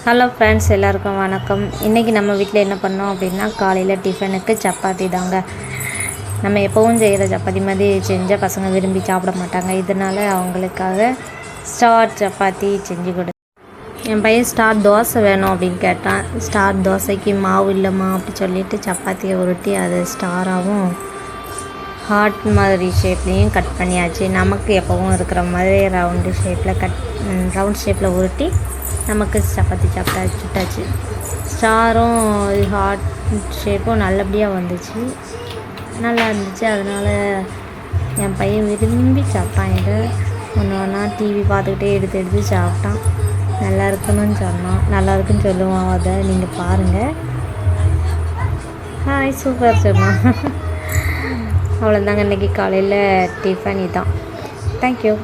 Hello friends, எல்லாருக்கும் வணக்கம். இன்றைக்கி நம்ம வீட்டில் என்ன பண்ணோம் அப்படின்னா, காலையில் டிஃபனுக்கு சப்பாத்தி தாங்க. நம்ம எப்போவும் செய்கிற சப்பாத்தி மாதிரி செஞ்சால் பசங்க விரும்பி சாப்பிட மாட்டாங்க. இதனால் அவங்களுக்காக ஸ்டார் சப்பாத்தி செஞ்சு கொடு. என் பையன் ஸ்டார் தோசை வேணும் அப்படின்னு கேட்டான். ஸ்டார் தோசைக்கு மாவு இல்லைம்மா அப்படி சொல்லிவிட்டு சப்பாத்தியை உருட்டி அதை ஸ்டாராகவும் ஹார்ட் மாதிரி ஷேப்லேயும் கட் பண்ணியாச்சு. நமக்கு எப்போவும் இருக்கிற மாதிரி ரவுண்டு ஷேப்பில் உருட்டி நமக்கு சப்பாத்தி சுட்டாச்சு. ஸ்டாரும் ஹார்ட் ஷேப்பும் நல்லபடியாக வந்துச்சு, நல்லா இருந்துச்சு. அதனால் என் பையன் விரும்பி சாப்பிட்டான். இதை ஒன்றா டிவி பார்த்துக்கிட்டே எடுத்து சாப்பிட்டான். நல்லா இருக்குன்னு சொன்னான். நல்லா இருக்குன்னு சொல்லுவான். அதை நீங்கள் பாருங்கள். ஹாய், சூப்பர் சொன்னான். அவ்வளோதாங்க, இன்றைக்கி காலையில் டிஃபன் இதான். தேங்க்யூ.